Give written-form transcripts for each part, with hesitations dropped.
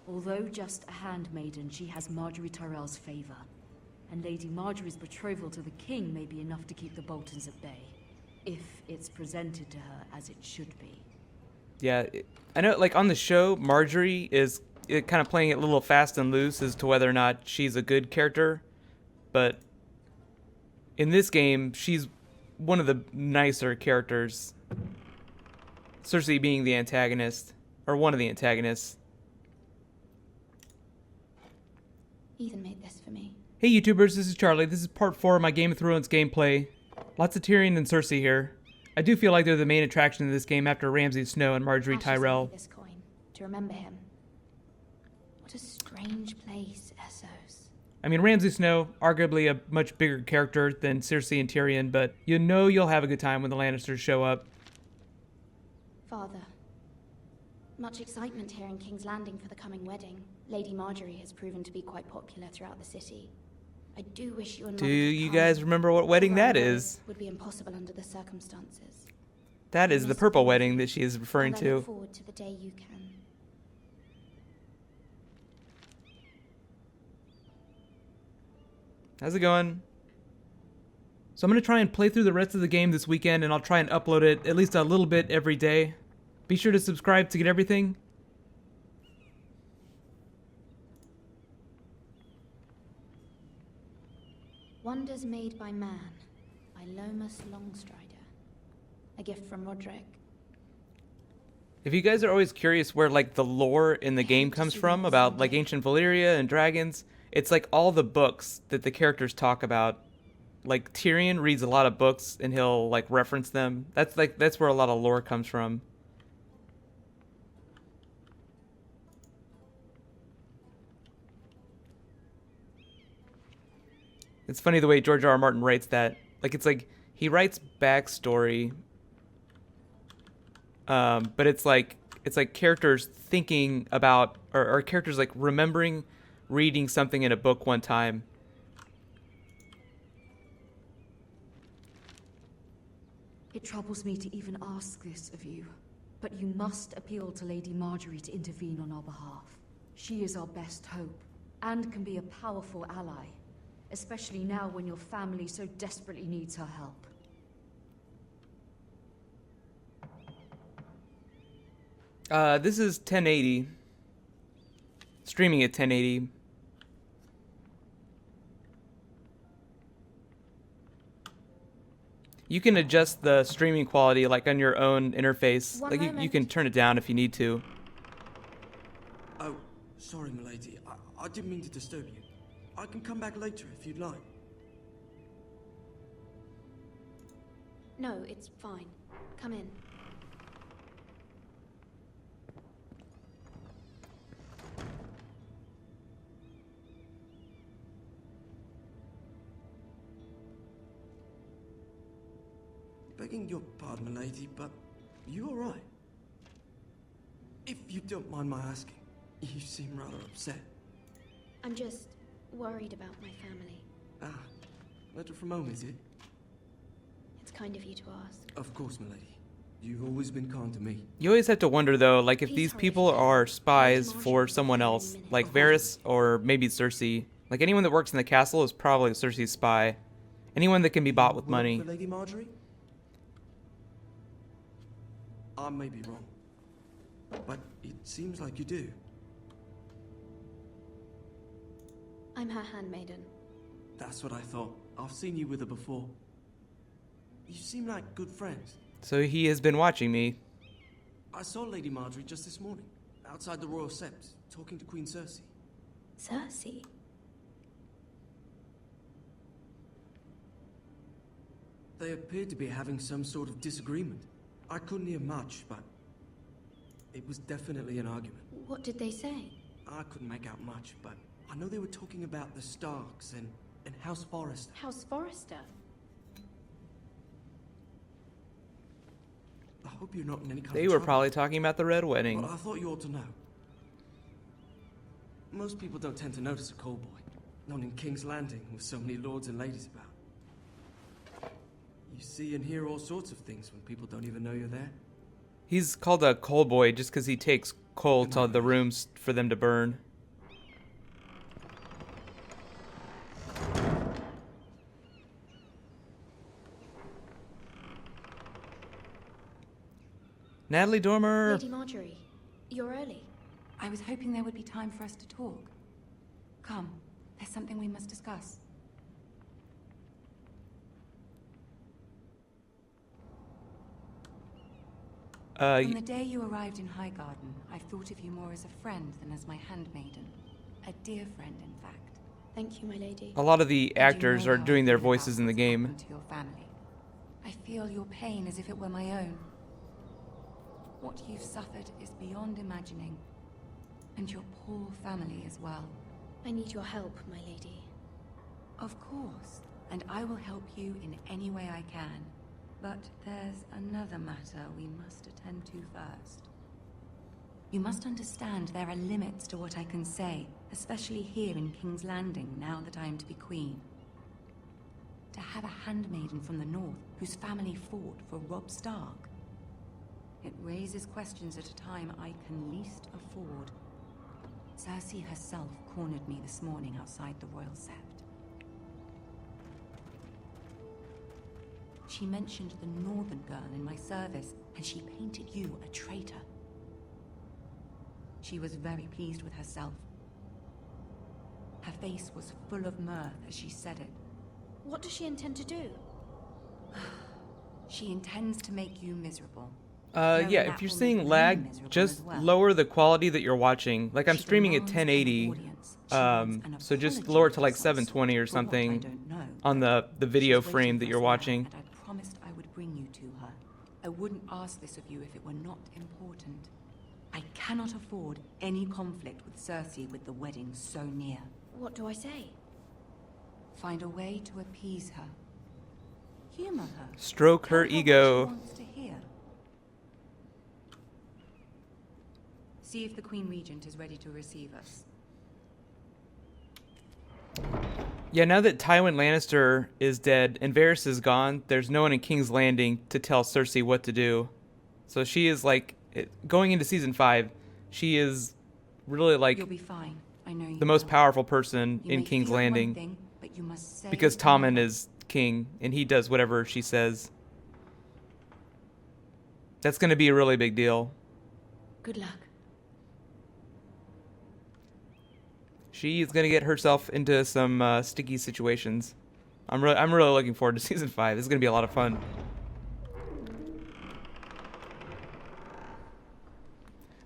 Although just a handmaiden, she has Marjorie Tyrell's favor. And Lady Marjorie's betrothal to the king may be enough to keep the Boltons at bay. If it's presented to her as it should be. Yeah, I know, like, on the show, Marjorie is kind of playing it a little fast and loose as to whether or not she's a good character. But in this game, she's one of the nicer characters. Cersei being the antagonist, or one of the antagonists. Ethan made this for me. Hey YouTubers, this is Charlie. This is part 4 of my Game of Thrones gameplay. Lots of Tyrion and Cersei here. I do feel like they're the main attraction of this game after Ramsay Snow and Marjorie Ashley Tyrell. sent me this coin to remember him. What a strange place, Essos. I mean, Ramsay Snow, arguably a much bigger character than Cersei and Tyrion, but you know you'll have a good time when the Lannisters show up. Father, much excitement here in King's Landing for the coming wedding. Lady Marjorie has proven to be quite popular throughout the city. I do wish you and Do Mother could you come. guys remember what wedding that Although is? Would be impossible under the circumstances. That is the Miss purple Thorne, wedding that she is referring and I look to. forward to the day you can. How's it going? So I'm going to try and play through the rest of the game this weekend, and I'll try and upload it at least a little bit every day. Be sure to subscribe to get everything. Wonders Made by Man by Lomas Longstrider. A gift from Roderick. If you guys are always curious where, like, the lore in the game comes from about, like, ancient Valyria and dragons, it's like all the books that the characters talk about. Like, Tyrion reads a lot of books and he'll, like, reference them. That's where a lot of lore comes from. It's funny the way George R. R. Martin writes that. Like, it's like he writes backstory, but it's like characters thinking about, or characters like remembering reading something in a book one time. It troubles me to even ask this of you, but you must appeal to Lady Marjorie to intervene on our behalf. She is our best hope, and can be a powerful ally, especially now when your family so desperately needs her help. This is 1080. Streaming at 1080. You can adjust the streaming quality like on your own interface. One Like you moment. can turn it down if you need to. Oh, sorry, milady. I didn't mean to disturb you. I can come back later if you'd like. No, it's fine. Come in. Begging your pardon, milady, but you all right? If you don't mind my asking, you seem rather upset. I'm just worried about my family. Ah, letter from home, is it? It's kind of you to ask. Of course, milady. You've always been kind to me. You always have to wonder though, like if Please these hurry people if you are can. spies Lady for Marjorie someone will be else, any minute. like Varys or maybe Cersei. Like anyone that works in the castle is probably Cersei's spy. Anyone that can be bought with Work money. for Lady Marjorie? I may be wrong, but it seems like you do. I'm her handmaiden. That's what I thought. I've seen you with her before. You seem like good friends. So he has been watching me. I saw Lady Marjorie just this morning, outside the Royal Sept, talking to Queen Cersei. Cersei? They appeared to be having some sort of disagreement. I couldn't hear much, but it was definitely an argument. What did they say? I couldn't make out much, but I know they were talking about the Starks and House Forrester. House Forrester? I hope you're not in any kind They of were trouble, probably talking about the Red Wedding. but I thought you ought to know. Most people don't tend to notice a call boy, not in King's Landing with so many lords and ladies about. You see and hear all sorts of things when people don't even know you're there. He's called a coal boy just because he takes coal to the rooms for them to burn. Natalie Dormer. Lady Marjorie, you're early. I was hoping there would be time for us to talk. Come, there's something we must discuss. From the day you arrived in Highgarden, I've thought of you more as a friend than as my handmaiden. A dear friend, in fact. Thank you, my lady. A lot of the And you actors know are how I doing their feel about voices in the what's game. happened to your family. I feel your pain as if it were my own. What you've suffered is beyond imagining. And your poor family as well. I need your help, my lady. Of course, and I will help you in any way I can. But there's another matter we must attend to first. You must understand there are limits to what I can say, especially here in King's Landing, now that I am to be queen. To have a handmaiden from the north, whose family fought for Robb Stark. It raises questions at a time I can least afford. Cersei herself cornered me this morning outside the Royal Sept. She mentioned the northern girl in my service, and she painted you a traitor. She was very pleased with herself. Her face was full of mirth as she said it. What does she intend to do? She intends to make you miserable. Yeah, if you're seeing lag, just lower the quality that you're watching. Like I'm streaming at 1080, so just lower it to like 720 or something on the video frame that you're watching. And I promised I would bring you to her. I wouldn't ask this of you if it were not important. I cannot afford any conflict with Cersei with the wedding so near. What do I say? Find a way to appease her. Humor her. Stroke her Tell what ego. she wants to hear. See if the Queen Regent is ready to receive us. Yeah, now that Tywin Lannister is dead and Varys is gone, there's no one in King's Landing to tell Cersei what to do. So she is like, going into season 5, she is really like You'll be fine. I know you the most will. powerful person You in may King's feel one Landing thing, but you must say because Tommen another. is king and he does whatever she says. That's going to be a really big deal. Good luck. She is going to get herself into some sticky situations. I'm really looking forward to season 5. This is going to be a lot of fun.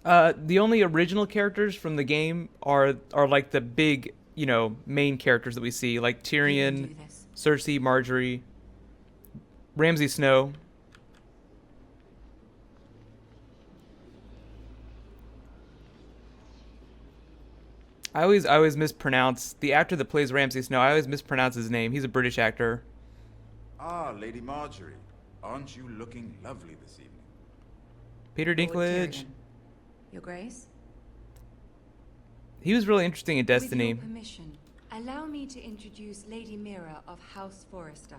The only original characters from the game are like the big, main characters that we see, like You can Tyrion, do this. Cersei, Marjorie, Ramsay Snow. I always mispronounce the actor that plays Ramsay Snow. I always mispronounce his name. He's a British actor. Ah, Lady Marjorie. Aren't you looking lovely this evening? Peter Lord Dinklage. Tyrion. Your Grace? He was really interesting in Destiny. With your permission, allow me to introduce Lady Mira of House Forrester.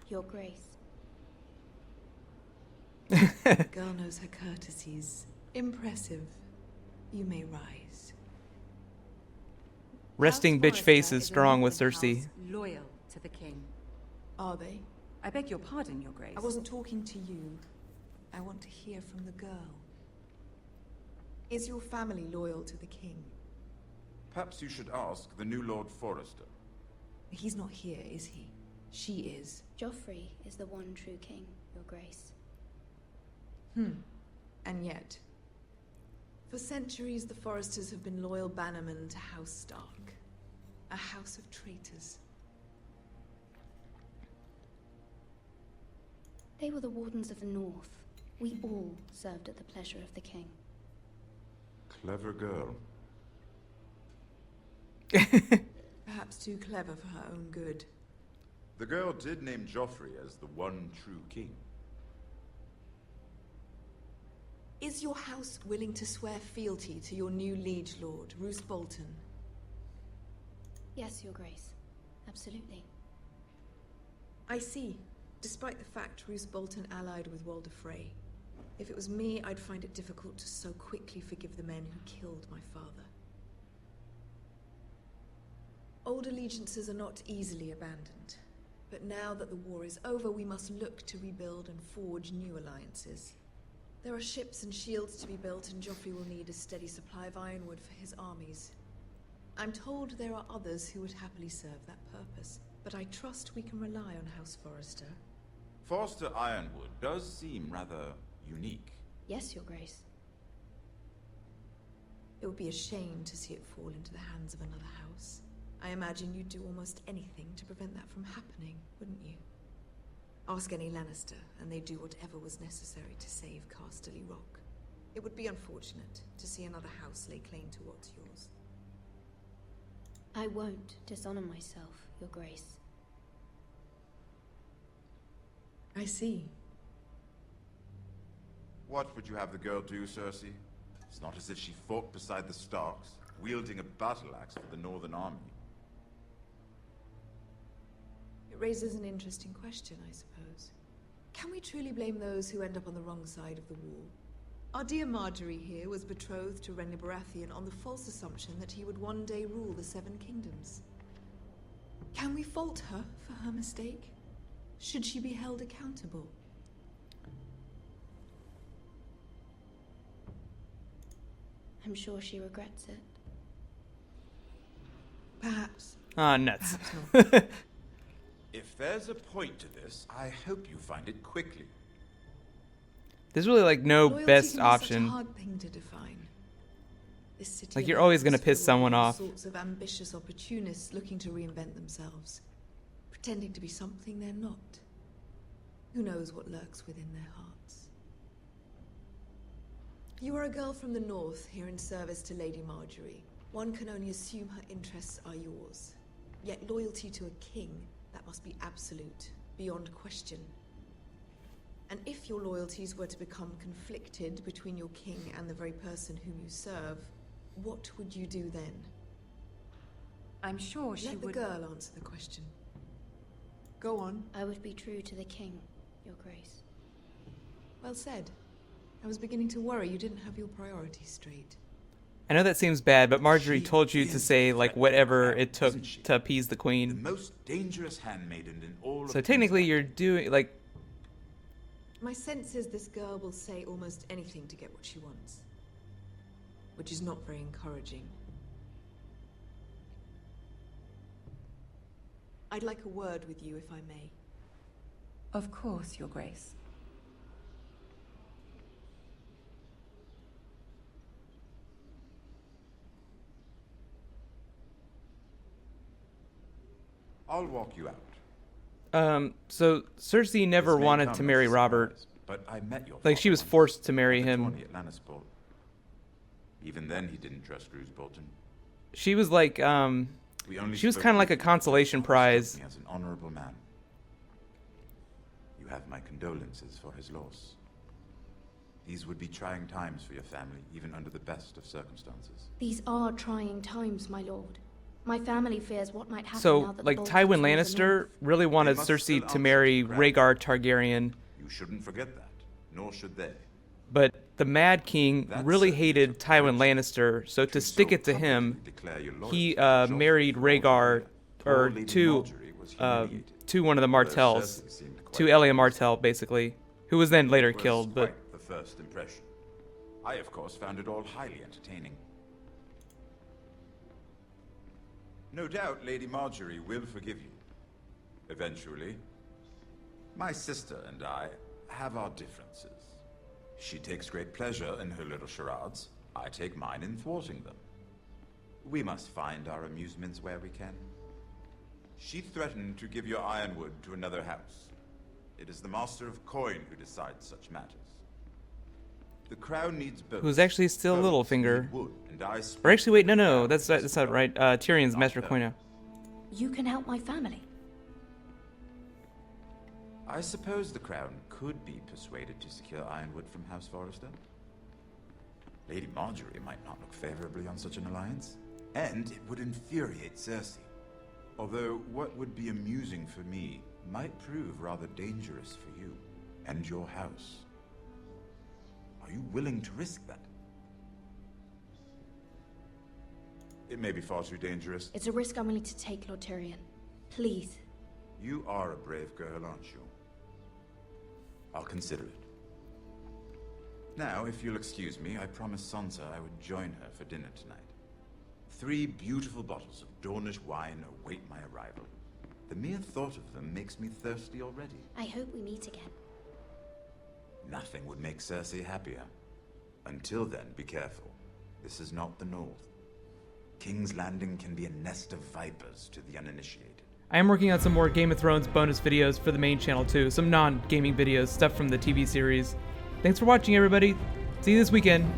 Your Grace. Girl knows her courtesies. Impressive. You may rise. Resting House bitch Forrester face is a strong with noble Cersei. house loyal to the king. Are they? I beg your pardon, Your Grace. I wasn't talking to you. I want to hear from the girl. Is your family loyal to the king? Perhaps you should ask the new Lord Forrester. He's not here, is he? She is. Joffrey is the one true king, Your Grace. And yet, for centuries the Forresters have been loyal bannermen to House Stark. A house of traitors. They were the Wardens of the North. We all served at the pleasure of the king. Clever girl. Perhaps too clever for her own good. The girl did name Joffrey as the one true king. Is your house willing to swear fealty to your new liege lord, Roose Bolton? Yes, Your Grace. Absolutely. I see. Despite the fact Roose Bolton allied with Walder Frey. If it was me, I'd find it difficult to so quickly forgive the men who killed my father. Old allegiances are not easily abandoned. But now that the war is over, we must look to rebuild and forge new alliances. There are ships and shields to be built, and Joffrey will need a steady supply of ironwood for his armies. I'm told there are others who would happily serve that purpose, but I trust we can rely on House Forrester. Forster Ironwood does seem rather unique. Yes, Your Grace. It would be a shame to see it fall into the hands of another house. I imagine you'd do almost anything to prevent that from happening, wouldn't you? Ask any Lannister, and they'd do whatever was necessary to save Casterly Rock. It would be unfortunate to see another house lay claim to what's yours. I won't dishonor myself, Your Grace. I see. What would you have the girl do, Cersei? It's not as if she fought beside the Starks, wielding a battle axe for the Northern Army. It raises an interesting question, I suppose. Can we truly blame those who end up on the wrong side of the wall? Our dear Marjorie here was betrothed to Renly Baratheon on the false assumption that he would one day rule the Seven Kingdoms. Can we fault her for her mistake? Should she be held accountable? I'm sure she regrets it. Perhaps. Ah, nuts. Perhaps not. If there's a point to this, I hope you find it quickly. There's really like no Loyalty best can be option. Such a hard thing to define. This city Like, of you're always ours gonna is piss full of someone all off. sorts of ambitious opportunists looking to reinvent themselves, pretending to be something they're not. Who knows what lurks within their hearts? You are a girl from the north, here in service to Lady Marjorie. One can only assume her interests are yours. Yet loyalty to a king, that must be absolute, beyond question. And if your loyalties were to become conflicted between your king and the very person whom you serve, what would you do then? I'm sure she Let the would... girl answer the question. Go on. I would be true to the king, Your Grace. Well said. I was beginning to worry you didn't have your priorities straight. I know that seems bad, but Marjorie She told you to is say like whatever it took isn't she? to appease the The queen. most dangerous handmaiden in all So of technically Kingsland. you're doing like My sense is this girl will say almost anything to get what she wants. Which is not very encouraging. I'd like a word with you, if I may. Of course, Your Grace. I'll walk you out. so Cersei never This may wanted come to as marry a Robert. surprise, but I met your Like, she father was once forced to marry at the him. tourney at Lannisport. Even then, he didn't trust Roose Bolton. She was like We only she was spoke kind of like a briefly, consolation but he always prize. struck me as an honorable man. You have my condolences for his loss. These would be trying times for your family, even under the best of circumstances. These are trying times, my lord. My family fears what might happen now So that the like Boltons Tywin rule the Lannister north. really wanted must Cersei still to answer marry to the crown. Rhaegar Targaryen, You shouldn't forget that, nor should they. but the Mad King That really certainly hated took Tywin courage Lannister, so to To stick so it to him, publicly declare your he loyalty to Joffrey married for all Rhaegar, the Poor or Lady to Marjorie was humiliated, to one of the although Martells, Cersei seemed quite to Elia pleased. Martell, basically, who was then later It was killed. But quite the first impression. I, of course, found it all highly entertaining. No doubt Lady Marjorie will forgive you. Eventually. My sister and I have our differences. She takes great pleasure in her little charades. I take mine in thwarting them. We must find our amusements where we can. She threatened to give your ironwood to another house. It is the Master of Coin who decides such matters. The crown needs both. who's actually still Both Littlefinger. need wood, and I Or speak actually, wait, for no, the no, crown that's as not well. right. Tyrion's Not Master her. Coin. You can help my family. I suppose the crown could be persuaded to secure ironwood from House Forrester. Lady Marjorie might not look favorably on such an alliance, and it would infuriate Cersei. Although what would be amusing for me might prove rather dangerous for you and your house. Are you willing to risk that? It may be far too dangerous. It's a risk I'm willing to take, Lord Tyrion. Please. You are a brave girl, aren't you? I'll consider it. Now, if you'll excuse me, I promised Sansa I would join her for dinner tonight. 3 beautiful bottles of Dornish wine await my arrival. The mere thought of them makes me thirsty already. I hope we meet again. Nothing would make Cersei happier. Until then, be careful. This is not the North. King's Landing can be a nest of vipers to the uninitiated. I am working on some more Game of Thrones bonus videos for the main channel too, some non-gaming videos, stuff from the TV series. Thanks for watching, everybody. See you this weekend.